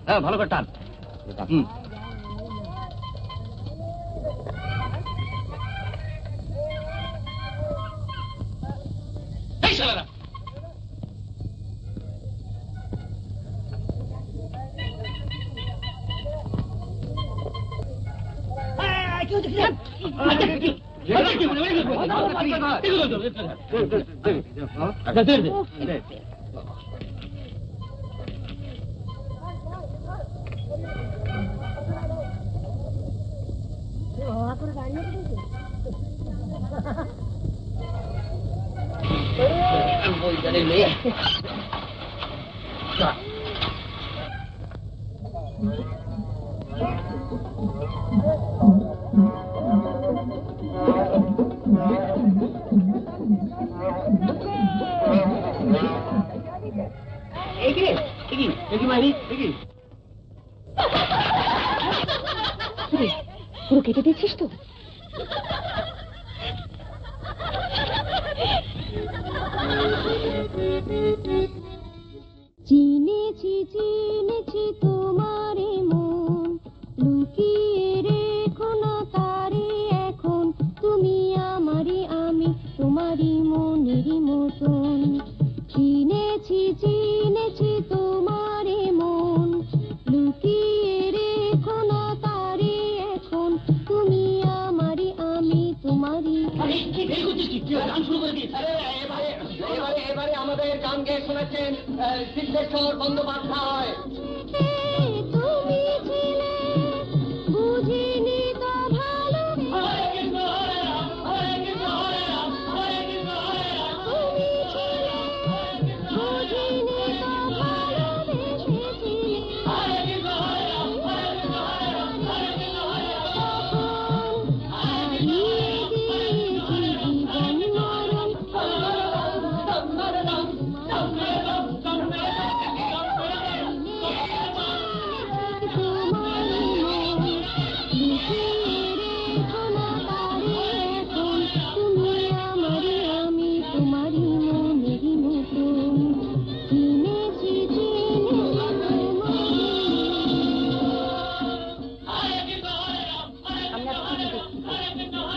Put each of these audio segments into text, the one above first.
হ্যাঁ ভালো করে টান। এই শালারা পুরো কেটে দিচ্ছিস তো? চিনেছি চিনেছি তোমারে মন, লুকিয়ে রেখো না তারে এখন, তুমি আমারই আমি তোমারই মনেরই মতন। চিনেছি চিনেছি তোমারে মন, লুকিয়ে রেখো না তারে এখন, তুমি আমারই আমি তোমারই। এবারে আমাদের গান গেয়ে শোনাচ্ছেন সিদ্ধেশ্বর বন্দ্যোপাধ্যায়। তুমি ছিলে বুঝিনি তো ভালো,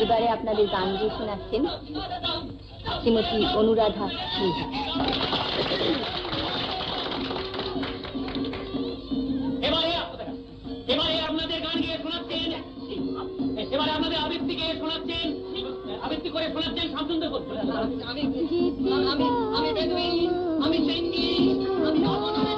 এবারে আপনাদের গান দিয়ে শোনাচ্ছেন শ্রীমতী অনুরাধা সিনহা। এবারে আপনাদের গান গিয়ে শোনাচ্ছেন, এবারে আপনাদের আবৃত্তি গিয়ে শোনাচ্ছেন, আবৃত্তি করে শোনাচ্ছেন শামসুন্দর গুপ্ত। আমি বেদুইন, আমি চেঙ্গি, আমি অবদানে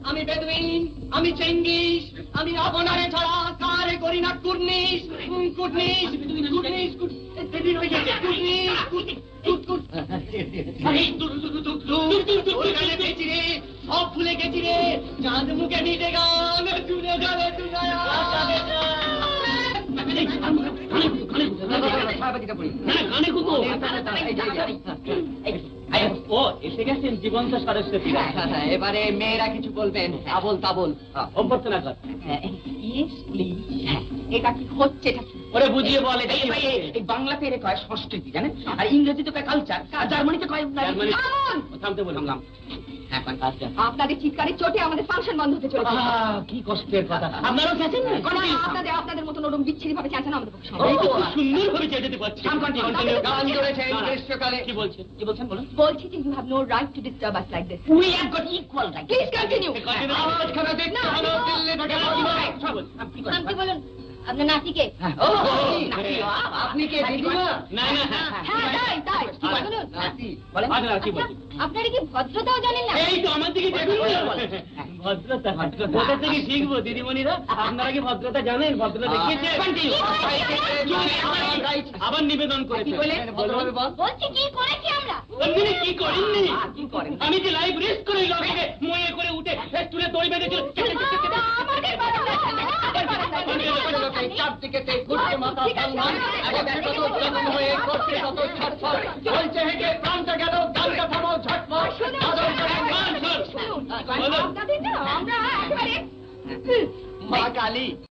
আমি বেদুইন, আমি চেঙ্গিস, আমি আপনারে ছাড়া কারে করি না কুর্নিশ, কুর্নিশ, কুর্নিশ, সব ভুলে গেছি রে, চাঁদ মুখে নিতে গান চুনে যাবে লাঠিটা পড়ি। না গানে কুতো ও এসে গেছেন জীবন্ত সরস্বতী এবারে মেয়েরা কিছু বলবেন, আবল তাবল। অভ্যর্থনা না কর ইয়েস প্লিজ। এটা কি হচ্ছে? এটা কি? ওরে বুঝিয়ে বলে এই বাংলাতে এর কয় সংস্কৃতি জানেন, আর ইংরেজিতে কয় কালচার, আর জার্মানিতে কয় জার্মানি থামুন! থামতে বললাম হ্যাঁ, আচ্ছা আপনাদের চিৎকারের চোটে আমাদের ফাংশন বন্ধ হতে চলেছে। কি কষ্টের কথা আপনারাও গেছেন না আপনাদের মতন ওরকম বিচ্ছিরি ভাবে চাঁচানো আমাদের পক্ষে সম্ভব এই নয়। তো খুব সুন্দর ভাবে চেঁচাতে পারছি গান ধরেছে গ্রীষ্মকালে। কি বলছেন বলুন বলছি যে you have no right to disturb us like this. We have got equal right. Please continue. আওয়াজ খানা দেখতে হলো দিল্লি থেকে বম্বে। নাম কি বলুন আপনার নাতিকে? ও, আপনি কে দিদিমা? না না হ্যাঁ তাই বলুন। নাতি। আপনারা কি বলছেন আপনারা কি ভদ্রতাও জানেন না? এই তো আমার দিকে দেখুন ভদ্রতা কোথা থেকে শিখবো দিদিমণিরা আপনারা কি ভদ্রতা জানেন ভদ্রতা দেখিয়েছে আবার নিবেদন করেছে বলছি কি করেছি আমরা? আপনি কি করেননি কি করেন? আমি যে লাইভ রেস্ট করে লগে ময়ে করে উঠে স্টুলে দড়ি বেঁধেছিল আমাদের বাড়ি চারদিকে ঘুরছে মাথা সালমান, একেবারে কত জনম হয়ে করছে কত ছটফট, চলছে হেঁটে প্রান্ত গেল, গানটা থামো ঝটপট, আদর করে গান শোন। আপনাদের না আমরা একেবারে মা কালী।